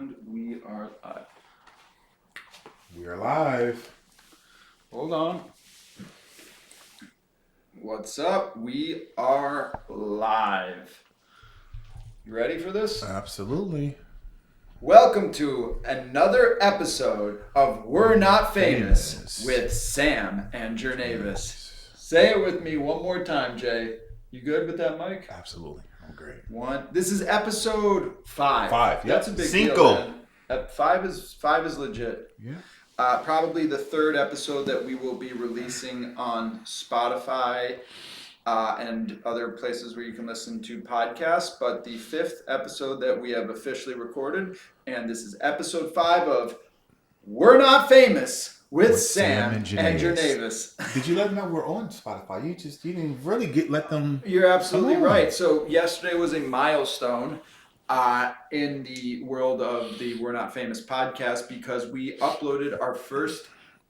And we are live. We are live. Hold on. What's up? We are live. You ready for this? Absolutely. Welcome to another episode of We're Not Famous with Sam and Jernavis. Say it with me one more time, Jay. You good with that mic? Absolutely. I'm great. This is episode 5. Yep. That's a big Cinco. deal, man. Five is legit. Yeah. Probably the third episode that we will be releasing on Spotify and other places where you can listen to podcasts, but the 5th episode that we have officially recorded, and this is episode 5 of We're Not Famous with Sam and Jernavis. Did you let them know we're on Spotify? You didn't really let them. You're absolutely right. So yesterday was a milestone in the world of the We're Not Famous podcast because we uploaded our first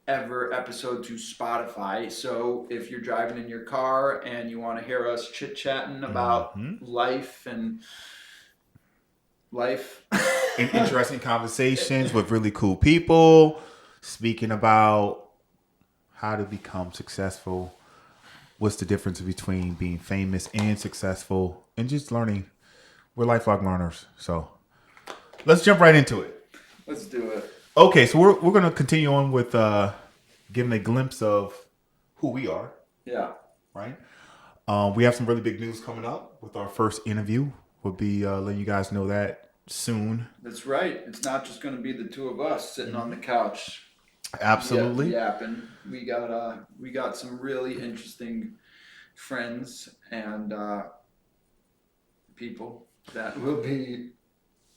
ever episode to Spotify. So if you're driving in your car and you want to hear us chit-chatting about life and interesting conversations with really cool people, speaking about how to become successful, what's the difference between being famous and successful, and just learning. We're lifelong learners, so let's jump right into it. Let's do it. Okay, so we're going to continue on with giving a glimpse of who we are. Yeah. Right? We have some really big news coming up with our first interview. We'll be letting you guys know that soon. That's right. It's not just going to be the two of us sitting on the couch. Absolutely. Yapping. We got some really interesting friends and people that will be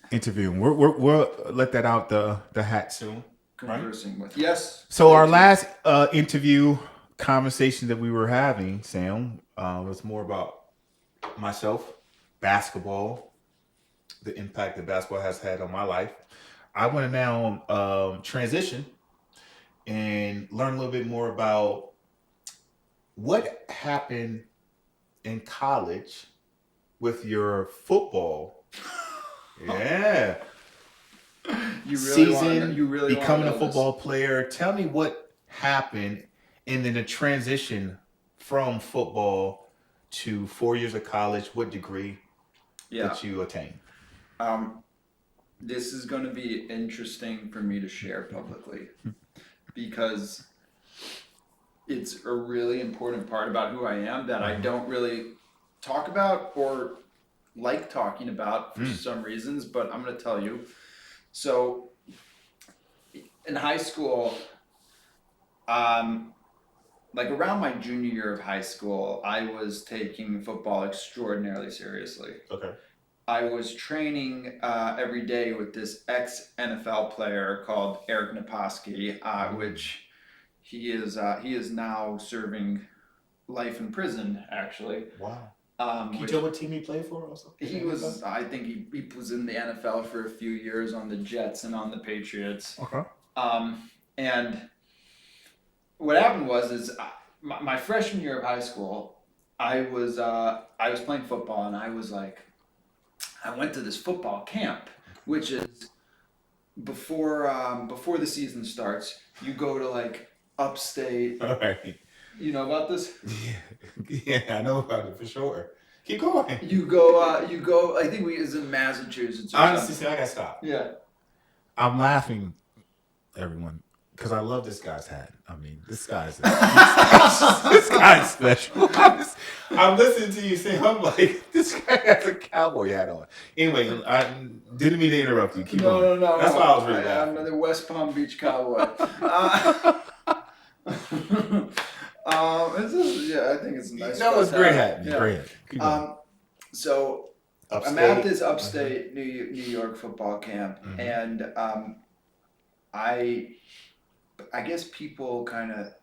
interviewing. We'll let that out the hat soon. Conversing with. Yes. So our last interview conversation that we were having, Sam, was more about myself, basketball, the impact that basketball has had on my life. I want to now transition and learn a little bit more about what happened in college with your football. Yeah. You really becoming a football player. Tell me what happened and then the transition from football to 4 years of college. What degree that you attained? This is going to be interesting for me to share publicly because it's a really important part about who I am that I don't really talk about or like talking about for some reasons, but I'm going to tell you. So in high school, like around my junior year of high school, I was taking football extraordinarily seriously. Okay. I was training every day with this ex-NFL player called Eric Naposki, which he is now serving life in prison, actually. Wow. Can you tell what team he played for also? I think he was in the NFL for a few years on the Jets and on the Patriots. Okay. And what happened was my freshman year of high school, I was playing football and I was like, I went to this football camp, which is before the season starts. You go to like upstate. All right. You know about this? Yeah, I know about it for sure. Keep going. You go. I think we is in Massachusetts. Honestly, I gotta stop. Yeah. I'm laughing, everyone, because I love this guy's hat. I mean, this guy's special. I'm listening to you say, I'm like, this guy has a cowboy hat on. Anyway, I didn't mean to interrupt you. Keep going. No. That's why I was really laughing. I'm another West Palm Beach cowboy. I think it's a nice. No, it's a great hat. Yeah. Great hat. So upstate. I'm at this upstate New York football camp, and I guess people kind of,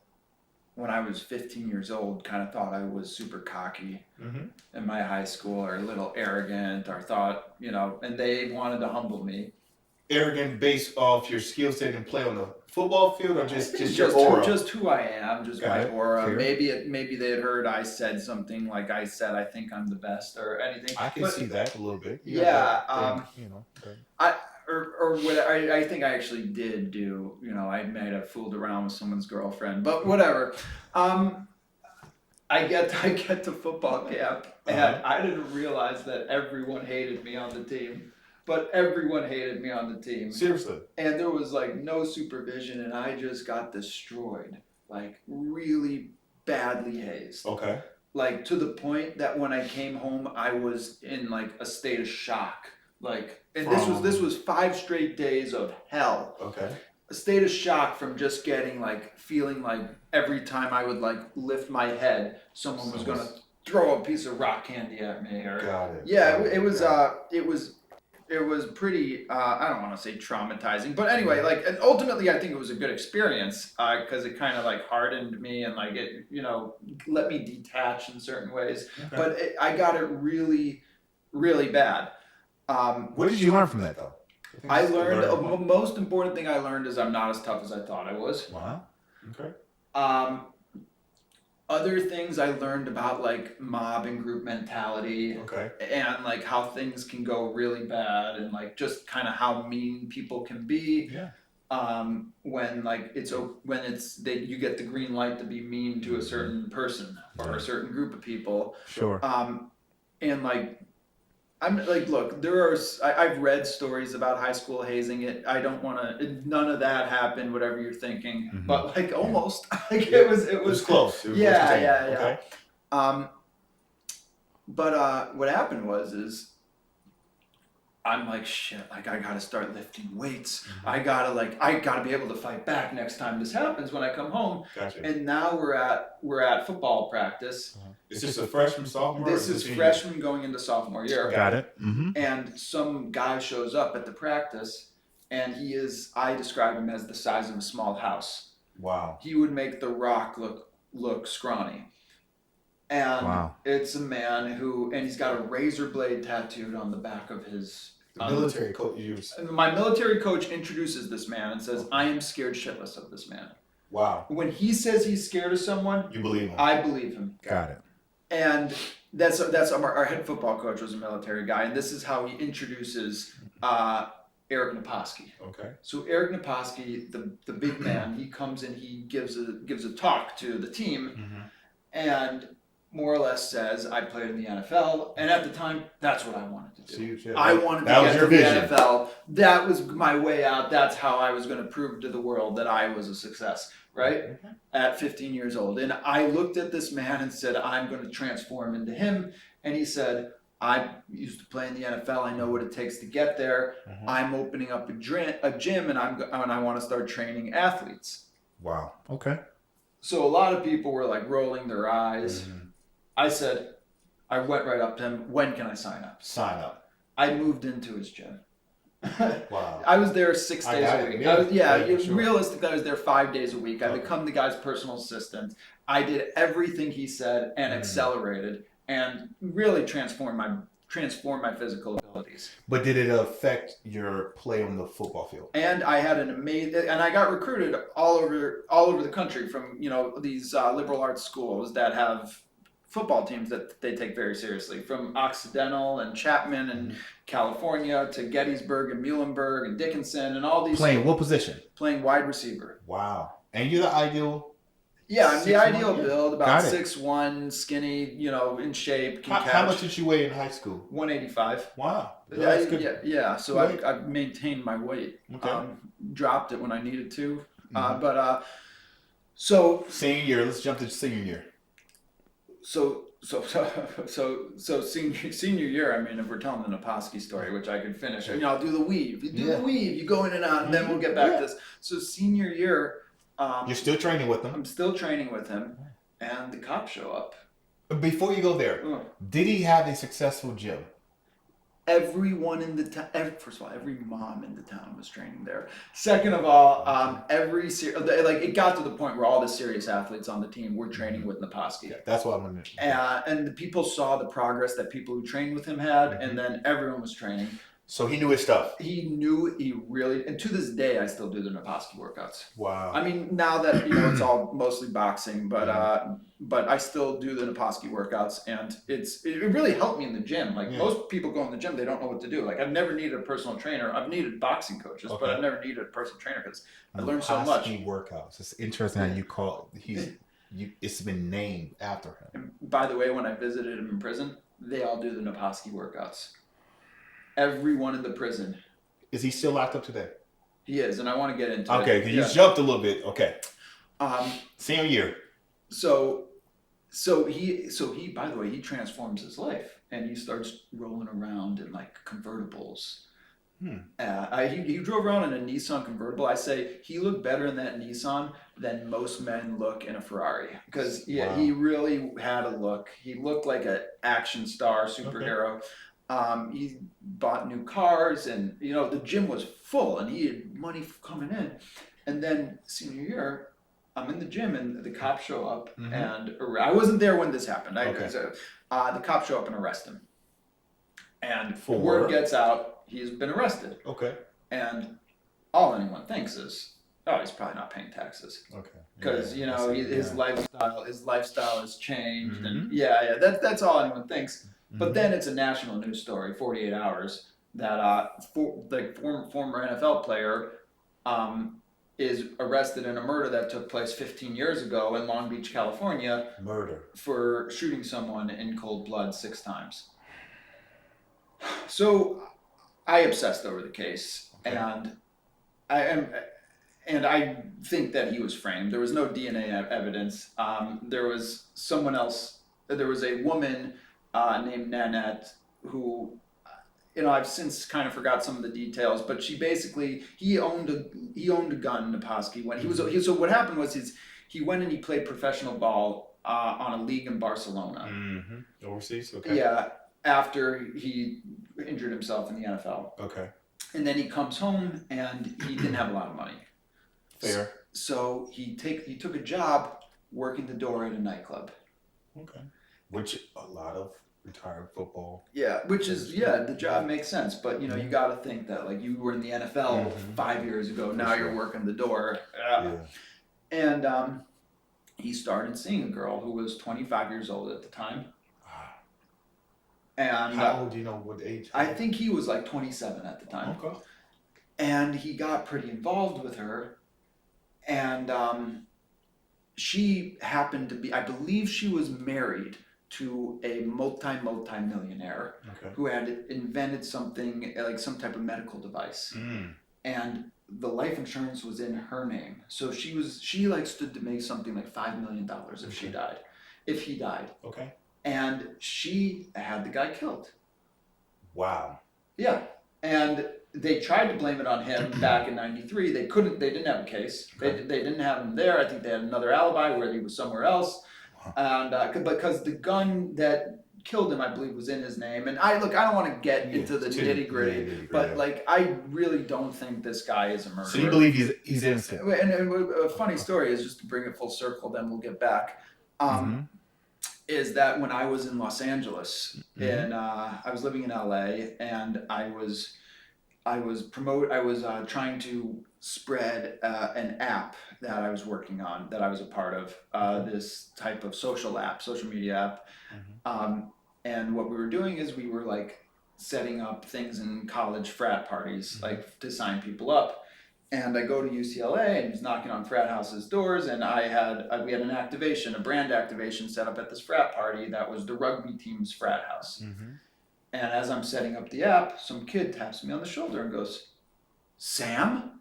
when I was 15 years old, kind of thought I was super cocky in my high school, or a little arrogant, or thought, and they wanted to humble me. Arrogant based off your skill set and play on the football field, or just your aura? Just who I am, just my aura. Clear. Maybe they had heard I said something like I said I think I'm the best or anything. I can see that a little bit. Yeah. or what I think I actually did do. I might have fooled around with someone's girlfriend, but whatever. I get to football camp, and I didn't realize that everyone hated me on the team. But everyone hated me on the team. Seriously. And there was like no supervision, and I just got destroyed, like really badly hazed. Okay. Like to the point that when I came home, I was in like a state of shock. Like, and this was 5 straight days of hell. Okay. A state of shock from just getting like feeling like every time I would like lift my head, someone was gonna throw a piece of rock candy at me. Or got it. Yeah, it was pretty, I don't want to say traumatizing, but anyway, like, and ultimately I think it was a good experience, because it kind of like hardened me and like it, let me detach in certain ways. Okay. But I got it really, really bad. What did you learn from that though? I learned, the most important thing I learned is I'm not as tough as I thought I was. Wow. Okay. Other things I learned about like mob and group mentality, okay, and like how things can go really bad, and like just kind of how mean people can be. Yeah. When like you get the green light to be mean to a certain person or a certain group of people. Sure. And like I'm like, look, I've read stories about high school hazing. I don't want to. None of that happened. Whatever you're thinking, but like almost. Like it was close. Yeah. Okay. But what happened was I'm like, shit. Like I gotta start lifting weights. I gotta be able to fight back next time this happens when I come home. Gotcha. And now we're at football practice. Is this a freshman, sophomore? This is freshman going into sophomore year. Got it. And some guy shows up at the practice, and I describe him as the size of a small house. Wow. He would make The Rock look scrawny. And it's a man and he's got a razor blade tattooed on the back of his... military coach. My military coach introduces this man and says, I am scared shitless of this man. Wow. When he says he's scared of someone... You believe him. I believe him. Got it. And that's our head football coach was a military guy, and this is how he introduces Eric Naposki. Okay. So Eric Naposki, the big man, he comes in, he gives a talk to the team, and more or less says, I played in the NFL, and at the time, that's what I wanted to do. I wanted to get to the NFL. That was my way out. That's how I was going to prove to the world that I was a success. Right? At 15 years old. And I looked at this man and said, I'm going to transform into him. And he said, I used to play in the NFL. I know what it takes to get there. I'm opening up a gym and I want to start training athletes. Wow. Okay. So a lot of people were like rolling their eyes. I went right up to him. When can I sign up? Sign up. I moved into his gym. Wow. I was there 6 days a week. Sure. Realistically, I was there 5 days a week. I become the guy's personal assistant. I did everything he said and accelerated and really transformed my physical abilities. But did it affect your play on the football field? And I had and I got recruited all over the country from these liberal arts schools that have football teams that they take very seriously, from Occidental and Chapman and California to Gettysburg and Muhlenberg and Dickinson and all these. Playing what position? Playing wide receiver. Wow. And you're the ideal? Yeah, I'm the ideal build, about 6'1", skinny, in shape. How much did you weigh in high school? 185. Wow. That's good. Yeah. So I've maintained my weight. Okay. Dropped it when I needed to. So senior year. Let's jump to senior year. So senior year, I mean, if we're telling the Naposki story, which I could finish, I'll do the weave. You do the weave, you go in and out, and then we'll get back to this. So senior year, you're still training with him. I'm still training with him, and the cops show up. Before you go there, did he have a successful gym? Everyone in the town, first of all, every mom in the town was training there. Second of all, it got to the point where all the serious athletes on the team were training with Naposki. Yeah, that's what I'm going to. And the people saw the progress that people who trained with him had, and then everyone was training. So he knew his stuff. He really, and to this day, I still do the Naposki workouts. Wow. I mean, now that it's all mostly boxing, but I still do the Naposki workouts, and it really helped me in the gym. Like most people go in the gym, they don't know what to do. Like I've never needed a personal trainer. I've needed boxing coaches, but I've never needed a personal trainer because I learned so much. Naposki workouts. It's interesting how you call it's been named after him. And by the way, when I visited him in prison, they all do the Naposki workouts. Everyone in the prison. Is he still locked up today? He is, and I want to get into it. Okay, you jumped a little bit. Okay. Same year. So he by the way, he transforms his life and he starts rolling around in like convertibles. He drove around in a Nissan convertible. I say he looked better in that Nissan than most men look in a Ferrari because he really had a look. He looked like an action star superhero. Okay. He bought new cars, and the gym was full, and he had money coming in. And then senior year, I'm in the gym, and the cops show up, and I wasn't there when this happened. The cops show up and arrest him, and word gets out he's been arrested. Okay. And all anyone thinks is, oh, he's probably not paying taxes. Okay. Because his lifestyle has changed, and that's all anyone thinks. But then it's a national news story, 48 Hours, that the former NFL player is arrested in a murder that took place 15 years ago in Long Beach, California. Murder. For shooting someone in cold blood 6 times. So I obsessed over the case, and I think that he was framed. There was no DNA evidence. There was someone else. There was a woman named Nanette, who, I've since kind of forgot some of the details, but she basically, he owned a gun, Naposki, when he was, so what happened was he went and he played professional ball on a league in Barcelona. Overseas? Okay. Yeah, after he injured himself in the NFL. Okay. And then he comes home and he didn't have a lot of money. Fair. So he took a job working the door at a nightclub. Okay. Which a lot of retired football. Yeah, the job makes sense, but you got to think that like you were in the NFL 5 years ago, now you're working the door. And he started seeing a girl who was 25 years old at the time. And how old do you know what age? I think he was like 27 at the time. Okay. And he got pretty involved with her, and she happened to be, I believe she was married to a multi-millionaire who had invented something like some type of medical device. And the life insurance was in her name. So she stood to make something like $5 million if he died. Okay. And she had the guy killed. Wow. Yeah. And they tried to blame it on him back in '93. They didn't have a case. Okay. They didn't have him there. I think they had another alibi where he was somewhere else. And because the gun that killed him, I believe, was in his name. And I don't want to get into the nitty gritty, but like I really don't think this guy is a murderer. So you believe he's innocent? And a funny story is, just to bring it full circle, then we'll get back. Is that when I was in Los Angeles and I was living in LA, and I was trying to spread an app that I was working on, that I was a part of, this type of social media app. And what we were doing is we were like setting up things in college frat parties, like to sign people up. And I go to UCLA and he's knocking on frat houses' doors, and we had a brand activation set up at this frat party that was the rugby team's frat house. And as I'm setting up the app, some kid taps me on the shoulder and goes, "Sam?"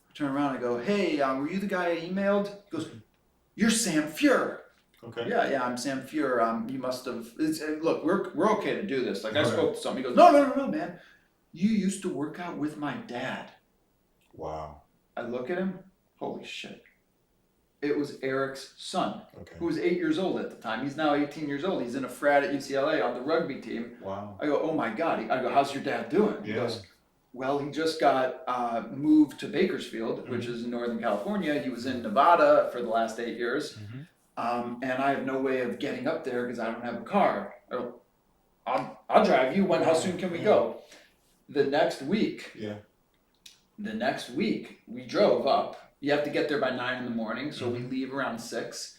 I turn around and I go, "Hey, were you the guy I emailed?" He goes, "You're Sam Fuhrer." Okay. Yeah, I'm Sam Fuhrer. You must have. Look, we're okay to do this. Like I spoke to somebody. He goes, No, man. You used to work out with my dad. Wow. I look at him. Holy shit. It was Eric's son, who was 8 years old at the time. He's now 18 years old. He's in a frat at UCLA on the rugby team. Wow. I go, "Oh my God." I go, "How's your dad doing?" He goes, "Well, he just got moved to Bakersfield, which is in Northern California. He was in Nevada for the last 8 years. And I have no way of getting up there because I don't have a car." I go, I'll drive you. How soon can we go? the next week, we drove up. You have to get there by 9 a.m, so we leave around 6.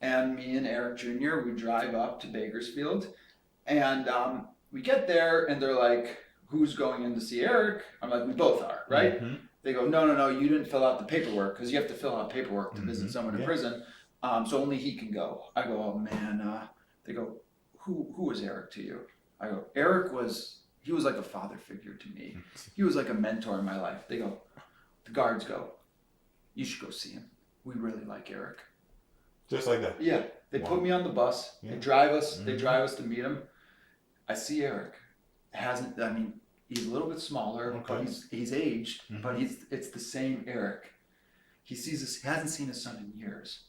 And me and Eric Jr., we drive up to Bakersfield. And we get there, and they're like, who's going in to see Eric? I'm like, we both are, right? Mm-hmm. They go, no, you didn't fill out the paperwork, because you have to fill out paperwork to visit someone in prison. So only he can go. I go, oh, man. They go, who was Eric to you? I go, he was like a father figure to me. He was like a mentor in my life. They go, the guards go, you should go see him. We really like Eric. Just like that? Yeah. They put me on the bus. Yeah. They drive us to meet him. I see Eric. He's a little bit smaller, but he's aged, but it's the same Eric. He hasn't seen his son in years.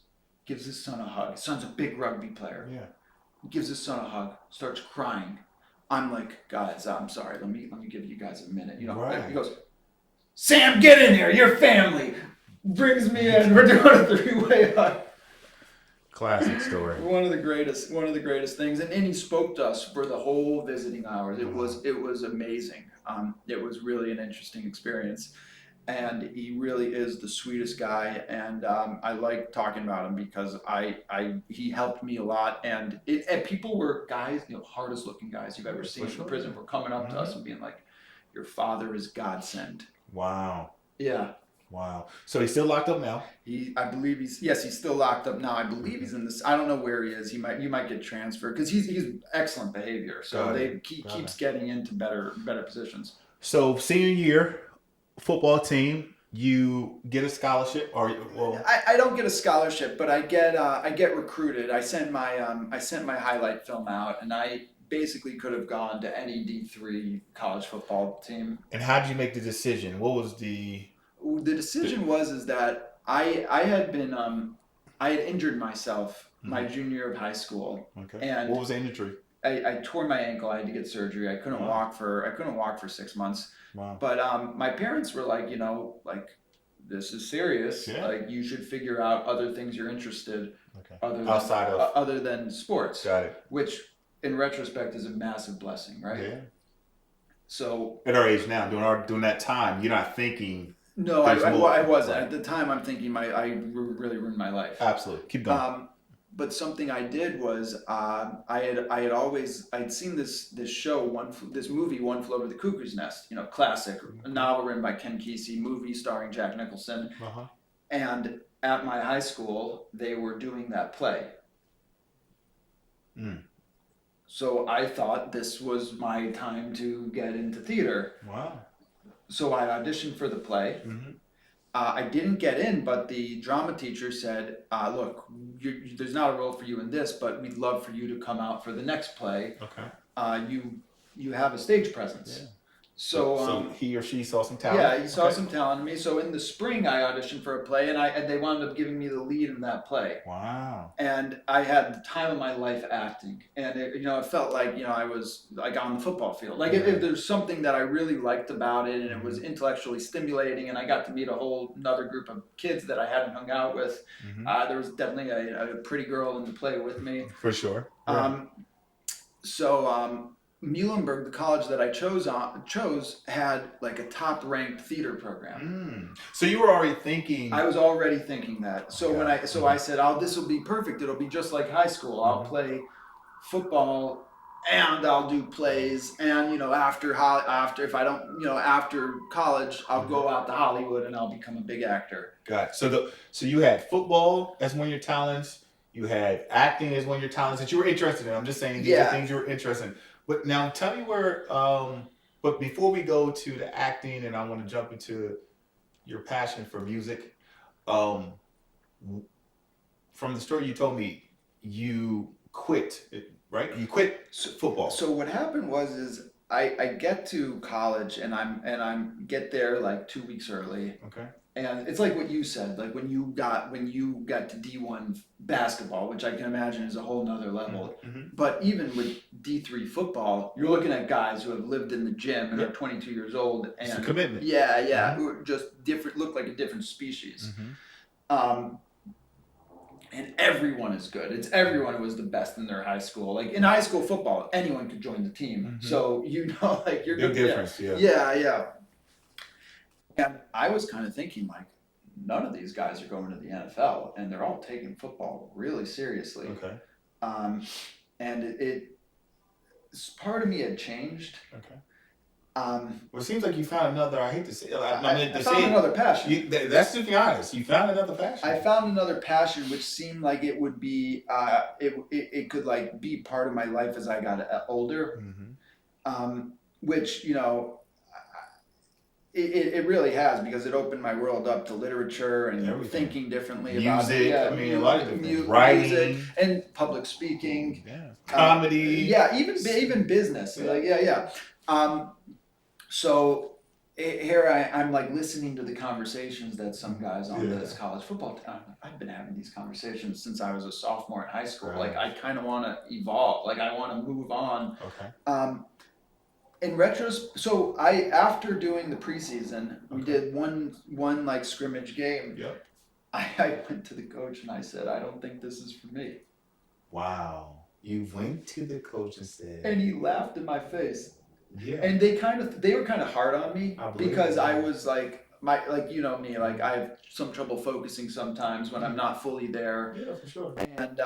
Gives his son a hug. His son's a big rugby player. Yeah. He gives his son a hug, starts crying. I'm like, guys, I'm sorry. Let me give you guys a minute. He goes, Sam, get in here. Your family. Brings me in. We're doing a 3-way hug. Classic story. One of the greatest things. And he spoke to us for the whole visiting hours. It was amazing. It was really an interesting experience. And he really is the sweetest guy, and I like talking about him because he helped me a lot, and people were guys, hardest looking guys you've ever seen in prison were coming up to us and being like, your father is God sent. Wow. Yeah. Wow. So he's still locked up now? I believe he's still locked up now. I believe he's in this. I don't know where he is. You might get transferred because he's excellent behavior. So keeps getting into better positions. So senior year. Football team, you get a scholarship, or I don't get a scholarship, but I get recruited. I sent my highlight film out, and I basically could have gone to any D3 college football team. And how did you make the decision? What was the decision was that I had injured myself my junior year of high school. Okay. And what was the injury? I tore my ankle. I had to get surgery. I couldn't walk for 6 months. Wow. But my parents were like, this is serious. Yeah. Like, you should figure out other things you're interested other than sports. Got it. Which, in retrospect, is a massive blessing, right? Yeah. So at our age now, during that time, you're not thinking. No, I wasn't. At the time, I'm thinking I really ruined my life. Absolutely. Keep going. But something I did was I'd seen this show, this movie, One Flew Over the Cuckoo's Nest, classic, a novel written by Ken Kesey, movie starring Jack Nicholson. Uh-huh. And at my high school, they were doing that play. Mm. So I thought this was my time to get into theater. Wow. So I auditioned for the play. Mm-hmm. I didn't get in, but the drama teacher said, look, there's not a role for you in this, but we'd love for you to come out for the next play. Okay. You have a stage presence. Yeah. So he or she saw some talent. Yeah, he saw some talent in me. So in the spring, I auditioned for a play, and they wound up giving me the lead in that play. Wow. And I had the time of my life acting, and it felt like I was like on the football field. Like if there's something that I really liked about it, and it was intellectually stimulating, and I got to meet a whole another group of kids that I hadn't hung out with. Mm-hmm. There was definitely a pretty girl in the play with me. For sure. Yeah. Muhlenberg, the college that I chose had like a top-ranked theater program. So you were already thinking. I was already thinking that. So I said, this will be perfect. It'll be just like high school. I'll play football and I'll do plays. And after college, I'll go out to Hollywood and I'll become a big actor. Got it. So you had football as one of your talents. You had acting as one of your talents that you were interested in. I'm just saying these are things you were interested in. But now tell me where, but before we go to the acting, and I want to jump into your passion for music, from the story you told me, you quit, right? You quit football. So what happened was I get to college and I'm get there like 2 weeks early. Okay. And it's like what you said, like when you got to D1 basketball, which I can imagine is a whole nother level. Mm-hmm. But even with D3 football, you're looking at guys who have lived in the gym and are 22 years old. And it's a commitment. Yeah, who are just different, look like a different species. Mm-hmm. and everyone is good. It's everyone who was the best in their high school. Like in high school football, anyone could join the team. So like you're big difference. Yeah. And I was kind of thinking like, none of these guys are going to the NFL, and they're all taking football really seriously. Okay. And part of me had changed. Okay. Well, it seems like you found another. I hate to say. I found another passion. That's to be honest. You found another passion. I found another passion, which seemed like it would be. It could like be part of my life as I got older. Which it really has, because it opened my world up to literature and thinking differently about music. Yeah, I mean, a lot of different writing, music, and public speaking. Yeah, comedy. Even business. Yeah. So here I'm like listening to the conversations that some guys on this college football team. I've been having these conversations since I was a sophomore in high school. Right. Like I kind of want to evolve. Like I want to move on. Okay. In retrospect, so after doing the preseason, we did one like scrimmage game. Yep. I went to the coach and I said, I don't think this is for me. Wow. You went to the coach and said. And he laughed in my face. Yeah. And they were kind of hard on me because I was like me, like I have some trouble focusing sometimes when I'm not fully there. Yeah, for sure. And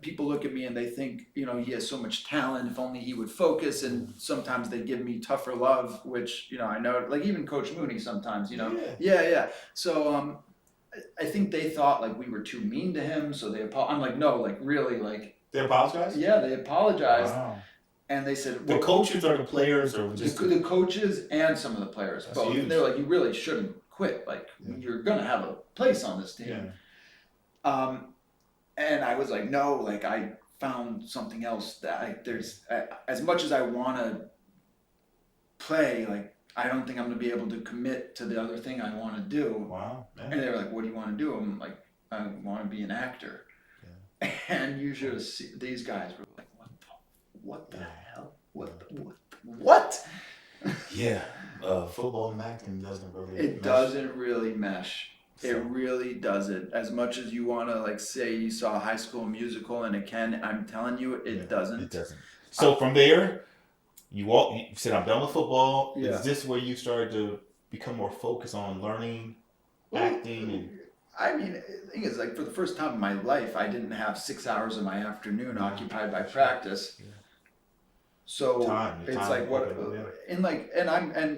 people look at me and they think, he has so much talent, if only he would focus. And sometimes they give me tougher love, which, I know, like even Coach Mooney sometimes, Yeah. So I think they thought like we were too mean to him. So I'm like, no, like really, like. They apologized? Yeah, they apologized. Wow. And they said, the coaches or the players, or just the coaches and some of the players both. Huge. They're like, you really shouldn't quit. Like you're gonna have a place on this team. Yeah. And I was like, no, like I found something else that there's as much as I want to play, like I don't think I'm gonna be able to commit to the other thing I want to do. Wow. Man. And they were like, what do you want to do? I'm like, I want to be an actor. Yeah. And you should have seen, these guys were like, what the hell? What? Yeah. Football and acting doesn't really It doesn't really mesh. So. It really doesn't. As much as you want to like say you saw High School Musical and it can, I'm telling you, it doesn't. It doesn't. So from there, you said, I'm done with football. Yeah. Is this where you started to become more focused on learning, acting, and... I mean, the thing is, like, for the first time in my life, I didn't have 6 hours of my afternoon occupied by practice. Yeah. So it's like what, and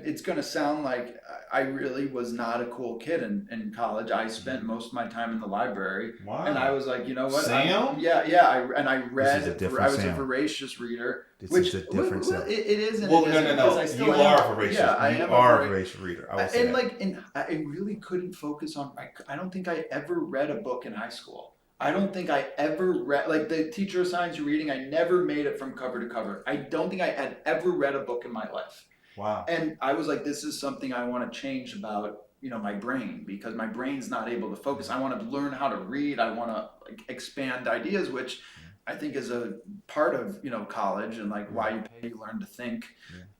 it's gonna sound like I really was not a cool kid in college. I spent most of my time in the library. Wow. And I was like, you know what? Sam? I read. I was Sam. A voracious reader. Which is a different Sam. It is. Well, no. You are a voracious. Yeah, I am a voracious reader. I would say I really couldn't focus on. I don't think I ever read a book in high school. I don't think I ever read, like the teacher assigns you reading, I never made it from cover to cover. I don't think I had ever read a book in my life. Wow. And I was like, this is something I want to change about, my brain, because my brain's not able to focus. I want to learn how to read. I want to expand ideas, which I think is a part of, college and like why you pay to learn to think.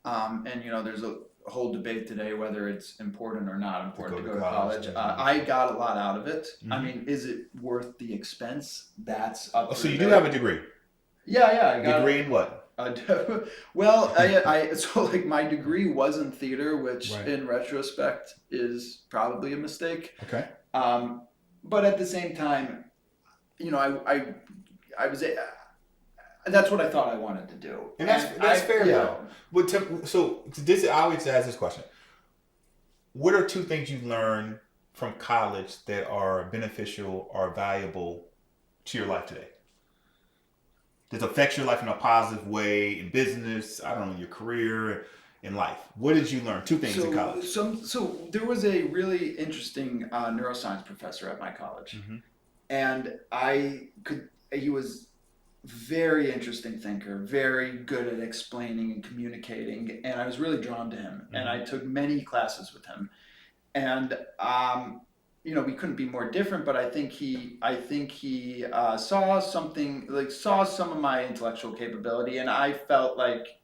Yeah. And, there's a whole debate today whether it's important or not important to go to college. I got a lot out of it. Mm-hmm. I mean, is it worth the expense? That's up to So you do have a degree? Yeah, I got degree in what? Well, so like my degree was in theater, which in retrospect is probably a mistake. Okay. But at the same time, I was. That's what I thought I wanted to do, and that's fair though. But I always ask this question: what are two things you've learned from college that are beneficial or valuable to your life today? That affects your life in a positive way in business, I don't know, your career, in life. What did you learn? Two things in college. So there was a really interesting neuroscience professor at my college, and he was very interesting thinker, very good at explaining and communicating, and I was really drawn to him. And I took many classes with him, and we couldn't be more different. But I think he saw some of my intellectual capability, and I felt like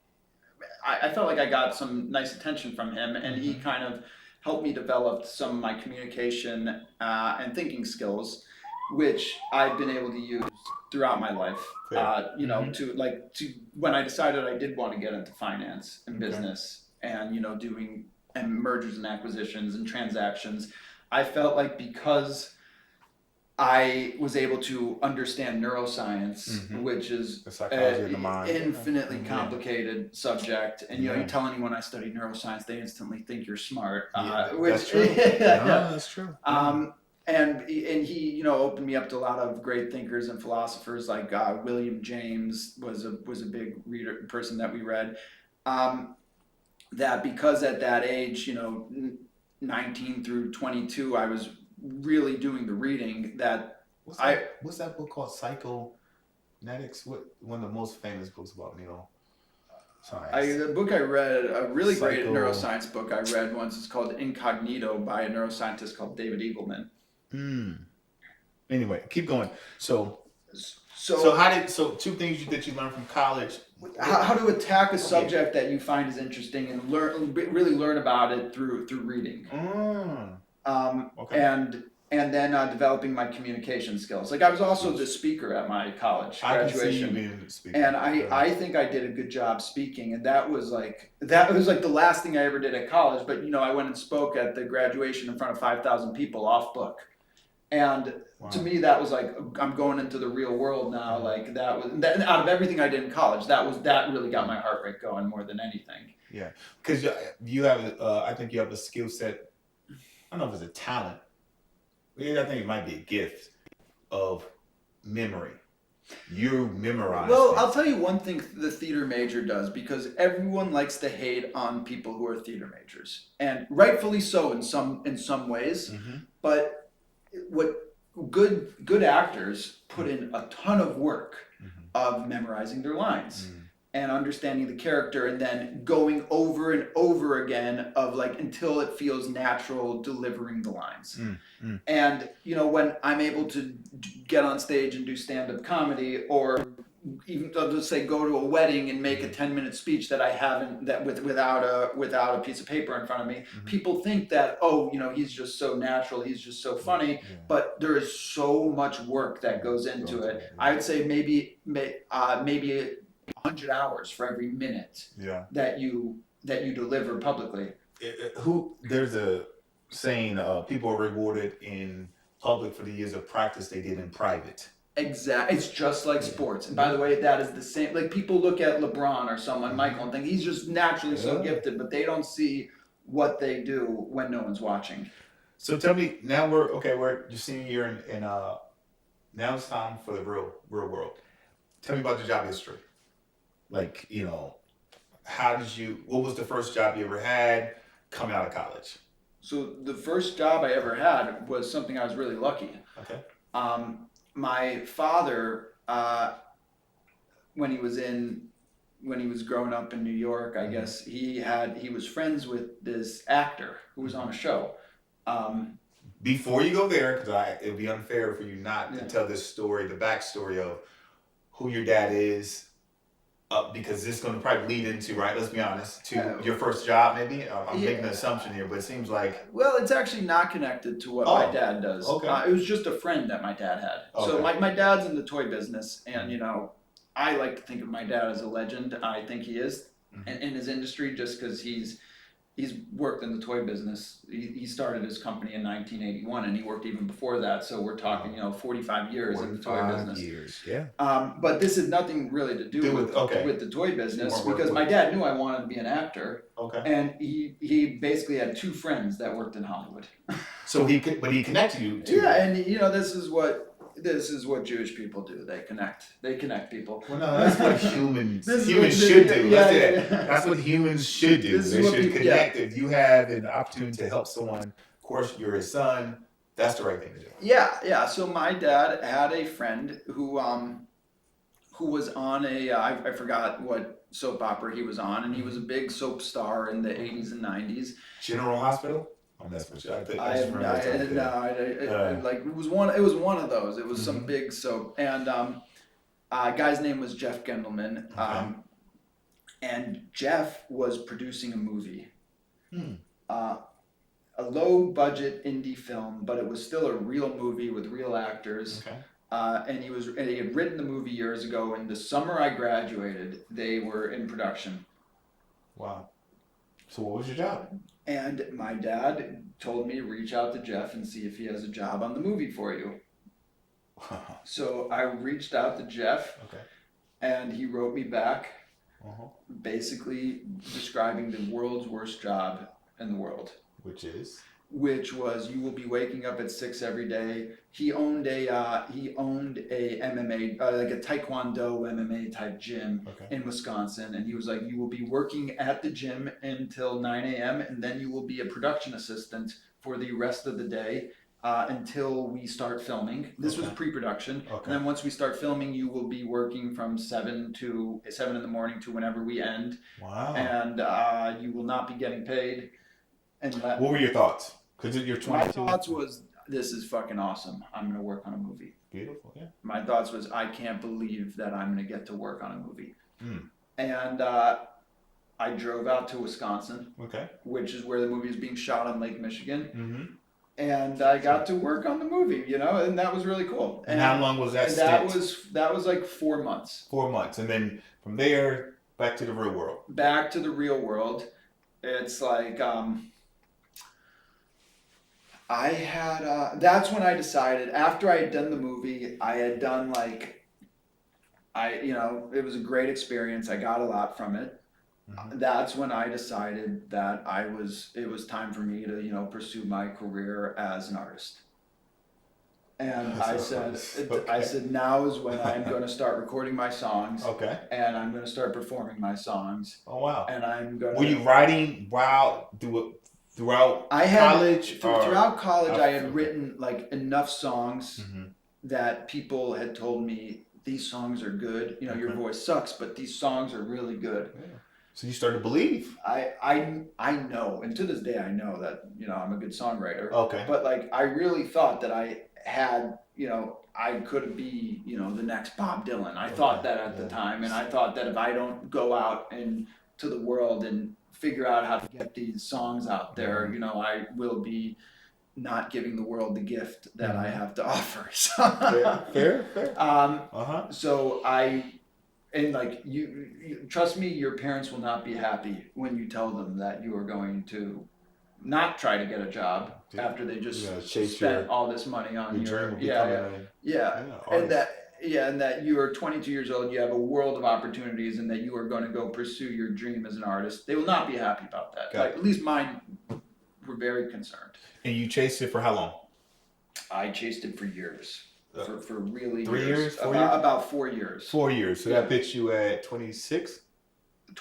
I got some nice attention from him, and he kind of helped me develop some of my communication and thinking skills. which I've been able to use throughout my life. To when I decided I did want to get into finance and business and doing and mergers and acquisitions and transactions, I felt like because I was able to understand neuroscience, which is the psychology of the mind, infinitely complicated subject. And you tell anyone I studied neuroscience, they instantly think you're smart. That's true. That's true. And he opened me up to a lot of great thinkers and philosophers like William James was a big person that we read. That because at that age, 19 through 22, I was really doing the reading that what's that book called? Psychonetics? One of the most famous books about science. The book I read, a really great neuroscience book I read once, is called Incognito by a neuroscientist called David Eagleman. Anyway, keep going. So two things that you learned from college. How to attack a subject that you find is interesting and really learn about it through reading. And then developing my communication skills. Like I was also the speaker at my college graduation. I can see you being a speaker. And I think I did a good job speaking, and that was like the last thing I ever did at college. But I went and spoke at the graduation in front of 5,000 people off book. And to me, that was like, I'm going into the real world now. Like that out of everything I did in college, that really got my heart rate going more than anything. Yeah, because you have, I think you have a skill set. I don't know if it's a talent. I think it might be a gift of memory. You memorize. Well, things. I'll tell you one thing the theater major does, because everyone likes to hate on people who are theater majors, and rightfully so in some ways. But what good actors put in a ton of work of memorizing their lines and understanding the character, and then going over and over again of like until it feels natural delivering the lines. And when I'm able to get on stage and do stand-up comedy, or even let's say go to a wedding and make a 10-minute speech that I haven't without a piece of paper in front of me, people think that he's just so natural, he's just so funny, but there is so much work that goes into it. I would say maybe 100 hours for every minute that you deliver publicly. There's a saying, people are rewarded in public for the years of practice they did in private. Exactly. It's just like sports. And by the way, that is the same. Like people look at LeBron or someone, Michael, and think he's just naturally so gifted, but they don't see what they do when no one's watching. So tell me, now we're your senior year, and now it's time for the real world. Tell me about your job history. Like, what was the first job you ever had coming out of college? So the first job I ever had was something I was really lucky. Okay. My father, when he was growing up in New York, I guess he was friends with this actor who was on a show. Before you go there, because it would be unfair for you not to tell this story, the backstory of who your dad is, because this is going to probably lead into, right, let's be honest, to your first job maybe? I'm making an assumption here, but it seems like... Well, it's actually not connected to what my dad does. Okay. It was just a friend that my dad had. Okay. So my dad's in the toy business, and, I like to think of my dad as a legend. I think he is in his industry, just because he's worked in the toy business. He started his company in 1981, and he worked even before that. So we're talking, 45 years in the toy business. 45 years, yeah. But this had nothing really to do with the toy business, because my dad knew I wanted to be an actor. Okay. And he basically had two friends that worked in Hollywood. So he connected you to... Yeah, and this is what Jewish people do. They connect people. Well, no, that's what humans should do. That's what humans should do. They should connect. If you have an opportunity to help someone, of course, you're his son, that's the right thing to do. Yeah. So my dad had a friend who was on I forgot what soap opera he was on, and he was a big soap star in the 80s and 90s. General Hospital? That's what it was one of those. It was some big soap, and guy's name was Jeff Gendelman, and Jeff was producing a movie, a low budget indie film, but it was still a real movie with real actors. Okay. And he had written the movie years ago. And the summer I graduated, they were in production. Wow. So what was your job? And my dad told me to reach out to Jeff and see if he has a job on the movie for you. So I reached out to Jeff. Okay. And he wrote me back, basically describing the world's worst job in the world. Which was, you will be waking up at 6 every day. He owned a MMA, like a Taekwondo MMA type gym in Wisconsin, and he was like, you will be working at the gym until 9 a.m. and then you will be a production assistant for the rest of the day. Until we start filming. This was pre-production. And then once we start filming, you will be working from 7 in the morning to whenever we end. Wow. And you will not be getting paid. And what were your thoughts? Because you're 22. My thoughts was, this is fucking awesome. I'm going to work on a movie. Beautiful, yeah. My thoughts was, I can't believe that I'm going to get to work on a movie. And I drove out to Wisconsin, which is where the movie is being shot on Lake Michigan. And I got to work on the movie, and that was really cool. And how long was that stint? That was like 4 months. 4 months. And then from there, back to the real world. Back to the real world. It's like, I had, that's when I decided, after I had done the movie, I had done it was a great experience. I got a lot from it. That's when I decided that it was time for me to, pursue my career as an artist. And I said, now is when I'm going to start recording my songs. And I'm going to start performing my songs. Oh, wow. And I'm going to... Were you writing throughout college? Throughout college, I had written enough songs that people had told me, these songs are good. Your voice sucks, but these songs are really good. Yeah. So you started to believe. I know, and to this day I know that I'm a good songwriter. But I really thought that I had I could be the next Bob Dylan. I thought that at the time, and I thought that if I don't go out and to the world and figure out how to get these songs out there, I will be not giving the world the gift that I have to offer. Fair. So and you trust me, your parents will not be happy when you tell them that you are going to not try to get a job after they just spent all this money on and that you are 22 years old, you have a world of opportunities, and that you are going to go pursue your dream as an artist. They will not be happy about that. At least mine were very concerned. And you chased it for how long? I chased it for years. For really 3 years? About 4 years. 4 years. So that puts you at 26?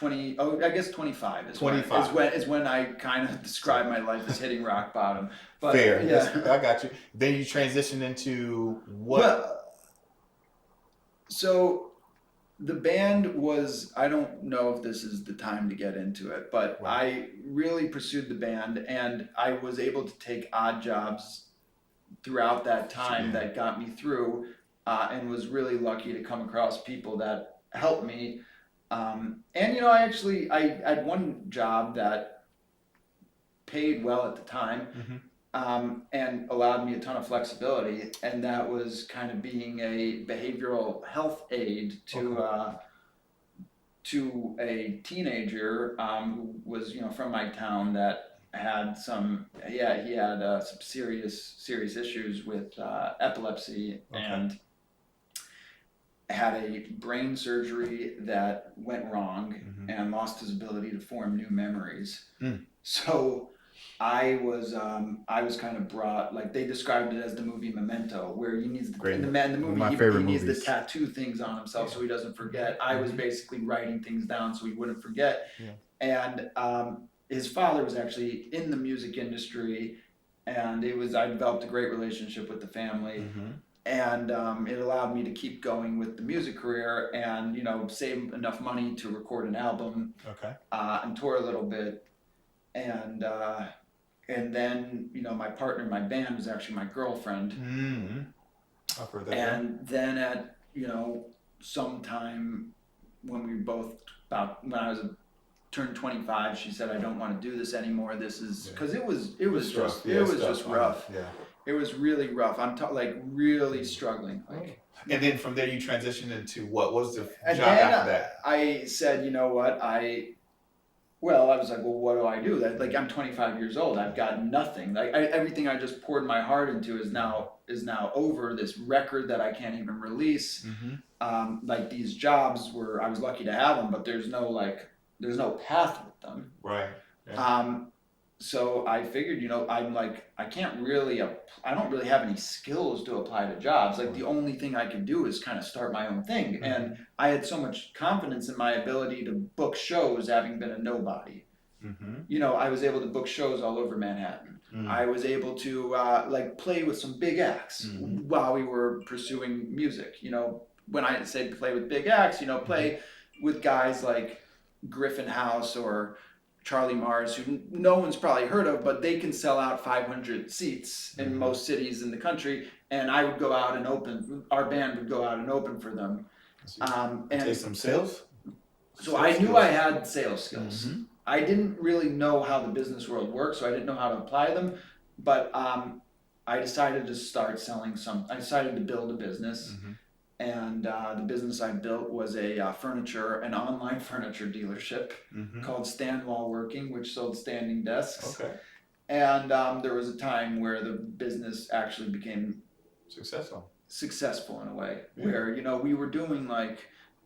I guess 25 is 25 is when I kind of describe my life as hitting rock bottom. But fair. Yeah. I got you. Then you transitioned into what? Well, so the band was, I don't know if this is the time to get into it, but I really pursued the band, and I was able to take odd jobs throughout that time that got me through, and was really lucky to come across people that helped me. And I had one job that paid well at the time, and allowed me a ton of flexibility, and that was kind of being a behavioral health aide to a teenager who was from my town that had some serious issues with epilepsy, and had a brain surgery that went wrong, and lost his ability to form new memories. So I was kind of brought, they described it as the movie Memento, where he needs he needs to tattoo things on himself so he doesn't forget. I was basically writing things down so he wouldn't forget. And his father was actually in the music industry, and I developed a great relationship with the family. And it allowed me to keep going with the music career, and save enough money to record an album, and tour a little bit, and then my partner in my band was actually my girlfriend. I've heard that. And then at sometime when we both when I was turned 25, she said, I don't want to do this anymore. This is because it was rough. just rough. Yeah. It was really rough. I'm like really struggling. Like, and then from there you transitioned into what was the and job then after that? I said, you know what, I was like, well, what do I do? Like, I'm 25 years old. I've got nothing. Like, everything I just poured my heart into is now over. This record that I can't even release. Like, these jobs I was lucky to have them, but there's no path with them. Right. Yeah. So I figured, I'm like, I don't really have any skills to apply to jobs. Like, the only thing I can do is kind of start my own thing. And I had so much confidence in my ability to book shows, having been a nobody. I was able to book shows all over Manhattan. I was able to play with some big acts while we were pursuing music. When I say play with big acts, play with guys like Griffin House or Charlie Mars, who no one's probably heard of, but they can sell out 500 seats in most cities in the country. And I would go out and open. Our band would go out and open for them. And take some sales. So I knew I had sales skills. I didn't really know how the business world works, so I didn't know how to apply them. But I decided to start selling I decided to build a business. And the business I built was an online furniture dealership called Stanwall Working, which sold standing desks. Okay. And there was a time where the business actually became successful in a way, where we were doing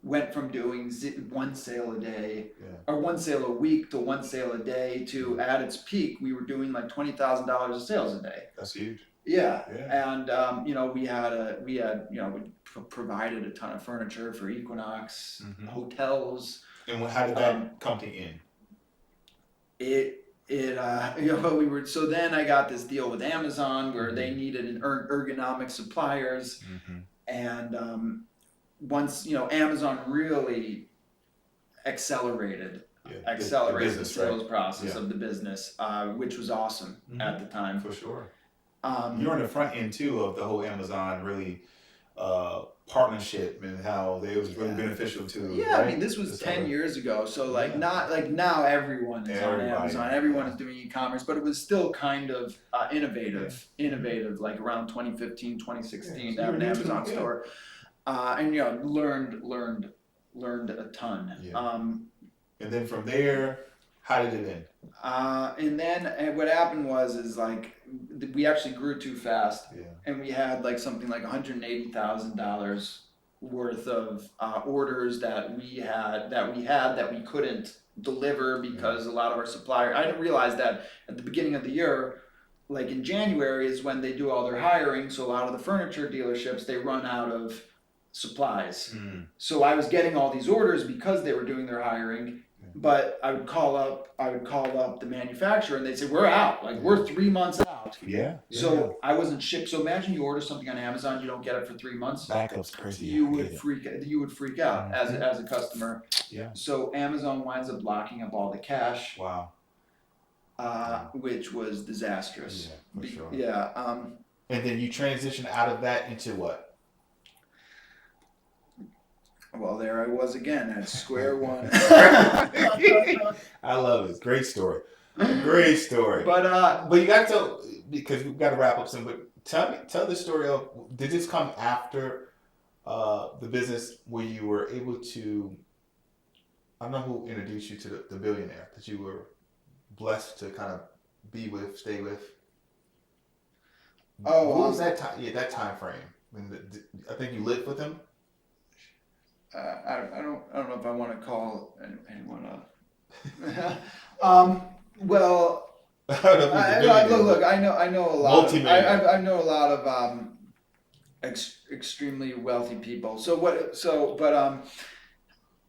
went from doing one sale a day or one sale a week to one sale a day to at its peak we were doing like $20,000 of sales a day. That's huge. Yeah. And we provided a ton of furniture for Equinox, hotels. And how did that company end? So then I got this deal with Amazon where they needed an ergonomic suppliers. And once Amazon really accelerated the sales process of the business, which was awesome at the time. For sure. You're on the front end too of the whole Amazon really partnership and how it was really beneficial to. Yeah, right? I mean this was 10 years ago, so not like now everyone is on Amazon, everyone is doing e-commerce, but it was still kind of innovative like around 2015, 2016 to have an Amazon store. And learned a ton. And then from there, how did it end? And then what happened is like we actually grew too fast, and we had like something like $180,000 worth of orders that we couldn't deliver because a lot of our suppliers. I didn't realize that at the beginning of the year, like in January is when they do all their hiring. So a lot of the furniture dealerships, they run out of supplies. So I was getting all these orders because they were doing their hiring. But I would call up the manufacturer and they'd say, we're out. Like we're 3 months out. So I wasn't shipped. So imagine you order something on Amazon, you don't get it for 3 months. Backup's crazy. You would freak out as a customer. So Amazon winds up locking up all the cash. Wow. Which was disastrous. For sure. And then you transition out of that into what? Well, there I was again at square one. I love it. Great story. Great story. But you got to tell, because we've got to wrap up soon, but tell the story of, did this come after the business where you were able to, I don't know who introduced you to the billionaire that you were blessed to kind of be with, stay with? What was that time? Yeah, that time frame. I think you lived with him. I don't know if I want to call anyone well, look, I know a lot. I know a lot of extremely wealthy people.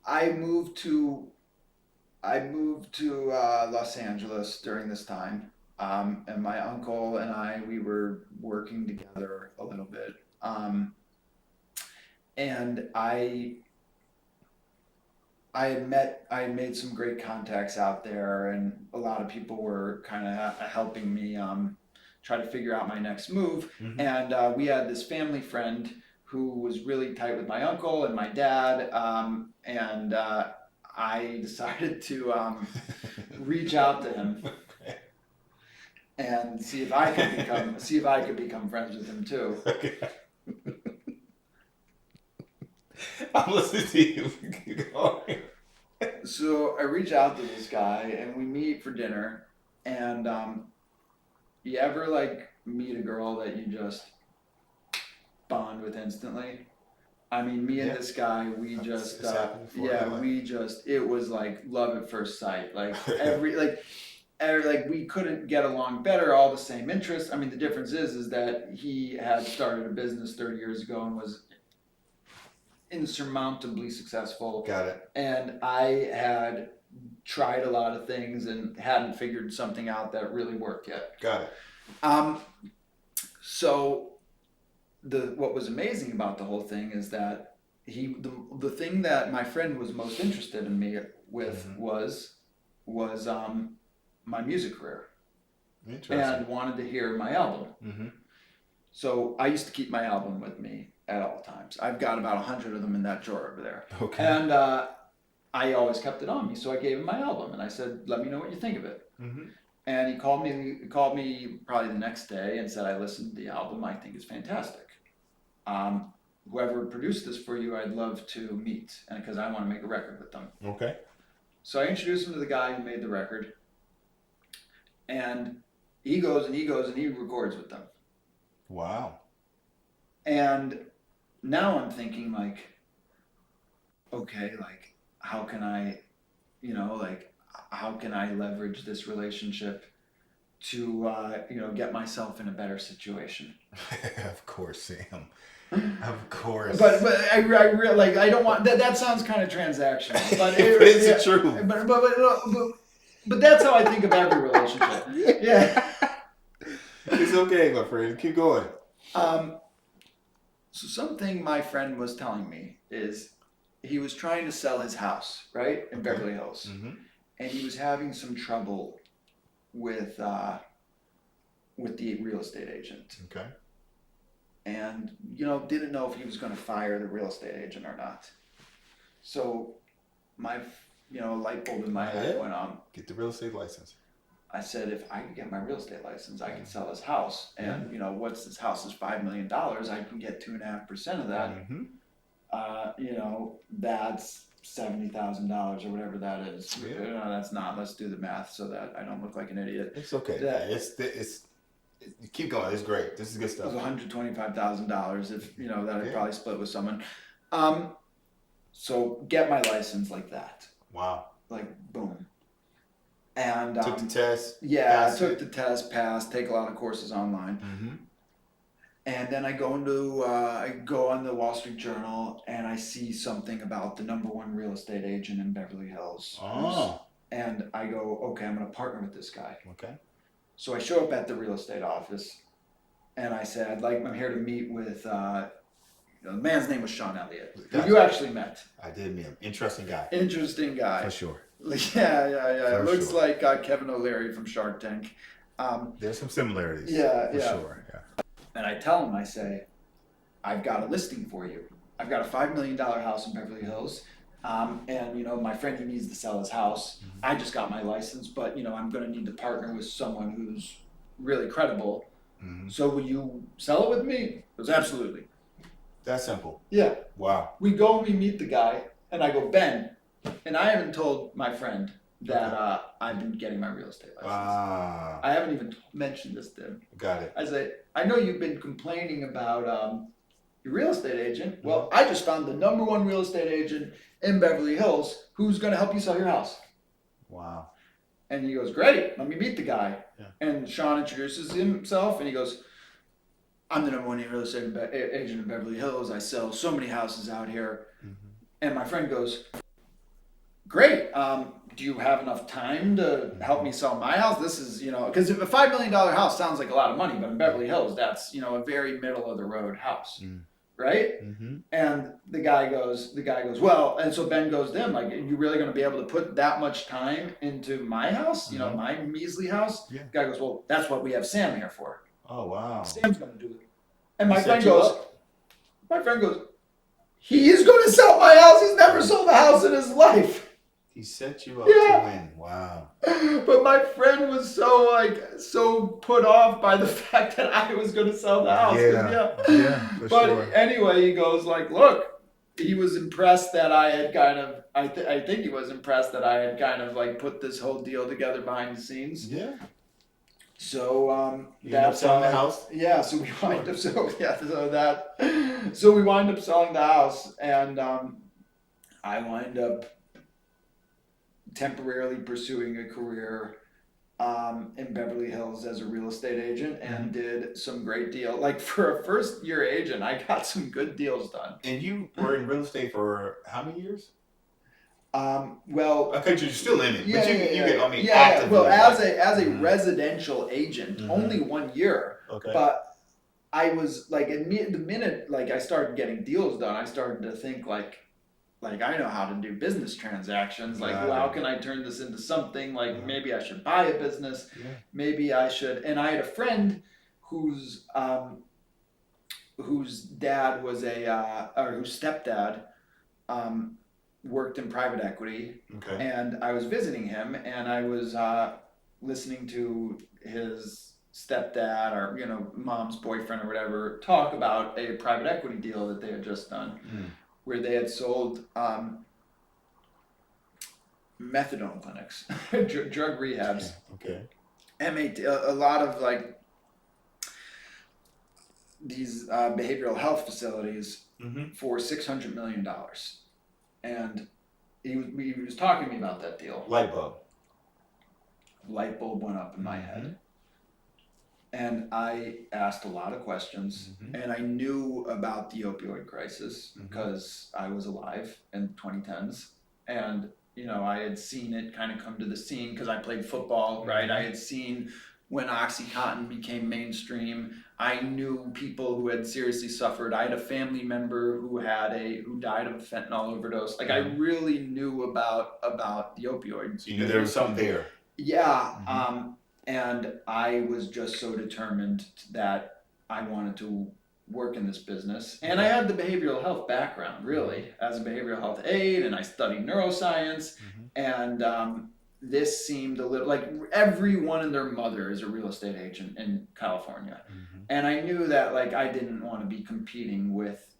I moved to Los Angeles during this time, and my uncle and we were working together a little bit, and I had made some great contacts out there, and a lot of people were kind of helping me try to figure out my next move. And we had this family friend who was really tight with my uncle and my dad, and I decided to reach out to him and see if I could become friends with him too. Okay. I'm listening to you. Keep going. So I reach out to this guy and we meet for dinner. And you ever like meet a girl that you just bond with instantly? I mean, me and this guy, we just it was like love at first sight. Like we couldn't get along better, all the same interests. I mean, the difference is that he had started a business 30 years ago and was insurmountably successful. Got it. And I had tried a lot of things and hadn't figured something out that really worked yet. Got it. So what was amazing about the whole thing is that the thing that my friend was most interested in me with was my music career. Interesting. And wanted to hear my album. Mm-hmm. So I used to keep my album with me at all times. I've got about 100 of them in that drawer over there. Okay. And I always kept it on me, so I gave him my album and I said, "Let me know what you think of it." Mm-hmm. And he called me probably the next day and said, "I listened to the album. I think it's fantastic. Whoever produced this for you, I'd love to meet, and because I want to make a record with them." Okay. So I introduced him to the guy who made the record, and he goes and he records with them. Wow. And now I'm thinking like, okay, like how can I leverage this relationship to get myself in a better situation? Of course, Sam. Of course. But I like I don't want that sounds kind of transactional. But it's true. But that's how I think of every relationship. Yeah. It's okay, my friend. Keep going. So something my friend was telling me is he was trying to sell his house, right, in Beverly Hills. Mm-hmm. And he was having some trouble with the real estate agent. Okay. And, didn't know if he was going to fire the real estate agent or not. So my, light bulb in my head went on. Get the real estate license. I said, if I could get my real estate license, I could sell his house. And, what's this house is $5 million. I can get 2.5% of that. Mm-hmm. That's $70,000 or whatever that is. Yeah. No, that's not. Let's do the math so that I don't look like an idiot. It's okay. It's keep going. It's great. This is good stuff. It was $125,000 if that I'd probably split with someone. So get my license like that. Wow. Like boom. And took the test. Yeah, I took the test, passed. Take a lot of courses online. Mm-hmm. And then I go on the Wall Street Journal and I see something about the #1 real estate agent in Beverly Hills. Oh. And I go, okay, I'm going to partner with this guy. Okay. So I show up at the real estate office and I say, I'm here to meet with, the man's name was Sean Elliott, who you actually met. I did meet him. Interesting guy. For sure. Yeah. It looks like Kevin O'Leary from Shark Tank. There's some similarities. For sure. Yeah. And I tell him, I say, I've got a listing for you. I've got a $5 million house in Beverly Hills. And, my friend, he needs to sell his house. Mm-hmm. I just got my license, but, I'm going to need to partner with someone who's really credible. Mm-hmm. So will you sell it with me? He goes, absolutely. That simple. Yeah. Wow. We go and we meet the guy, and I go, Ben, and I haven't told my friend that I've been getting my real estate license. I haven't even mentioned this to him. Got it. I say, I know you've been complaining about your real estate agent. Well, I just found the #1 real estate agent in Beverly Hills who's going to help you sell your house. Wow. And he goes, great, let me meet the guy. Yeah. And Sean introduces himself and he goes, I'm the #1 real estate agent in Beverly Hills. I sell so many houses out here. Mm-hmm. And my friend goes, great. Do you have enough time to help me sell my house? This is, because if a $5 million house sounds like a lot of money, but in Beverly Hills, that's, a very middle of the road house. Mm. Right? Mm-hmm. And the guy goes, well, and so Ben goes to him, like, are you really going to be able to put that much time into my house? Mm-hmm. My measly house? Yeah. The guy goes, well, that's what we have Sam here for. Oh, wow. Sam's going to do it. And my friend goes, he is going to sell my house. He's never sold a house in his life. He set you up to win. Wow. But my friend was so put off by the fact that I was going to sell the house. Yeah, for but sure. Anyway, he goes like, look, he was impressed that I had kind of, I think he was impressed that I had kind of like put this whole deal together behind the scenes. Yeah. So that's selling the house. Yeah, so we wind up so we wind up selling the house, and I wind up temporarily pursuing a career in Beverly Hills as a real estate agent, and did some great deal. Like for a first year agent, I got some good deals done. And you were in real estate for how many years? Well, I think you're still in it, but actively. Well, as a residential agent, only 1 year. Okay. But I was like, the minute like I started getting deals done, I started to think like I know how to do business transactions. Like, well, how can I turn this into something? Like, maybe I should buy a business. Yeah. Maybe I should. And I had a friend whose dad was or whose stepdad worked in private equity. Okay. And I was visiting him, and I was listening to his stepdad or mom's boyfriend or whatever talk about a private equity deal that they had just done. Where they had sold methadone clinics, drug rehabs. Okay. A lot of like these behavioral health facilities for $600 million, and he was talking to me about that deal. Light bulb went up in my head. And I asked a lot of questions, and I knew about the opioid crisis because I was alive in 2010s, and I had seen it kind of come to the scene because I played football, right? I had seen when OxyContin became mainstream. I knew people who had seriously suffered. I had a family member who died of a fentanyl overdose. Like I really knew about the opioids. You knew there was something there. Yeah. And I was just so determined that I wanted to work in this business. And I had the behavioral health background, really, as a behavioral health aide, and I studied neuroscience. And this seemed a little like everyone and their mother is a real estate agent in California. And I knew that like I didn't want to be competing with,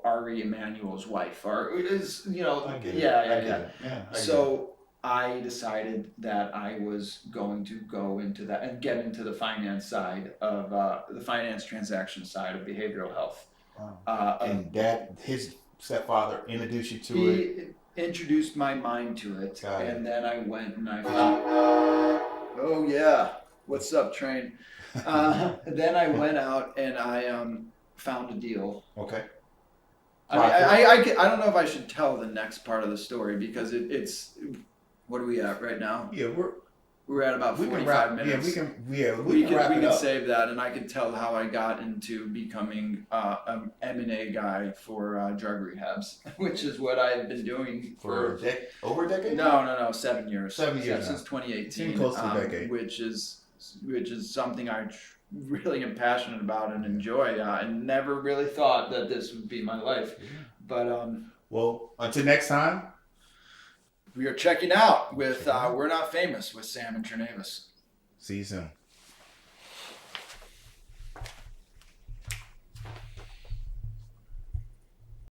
Ari Emanuel's wife or is, I get it. So I decided that I was going to go into that and get into the finance side of the finance transaction side of behavioral health. Wow. And his stepfather introduced you to it? He introduced my mind to it. And then I went and I found, oh yeah, what's up, train? Then I went out and I found a deal. Okay. I don't know if I should tell the next part of the story because it's. What are we at right now? Yeah, we're at about 45 minutes. We can save that, and I can tell how I got into becoming an M&A guy for drug rehabs, which is what I've been doing for over a decade. No, 7 years. 7 years since 2018. Close to a decade. Which is something I really am passionate about and enjoy. I never really thought that this would be my life, but well, until next time. We are checking out with We're Not Famous with Sam and Jernavis. See you soon.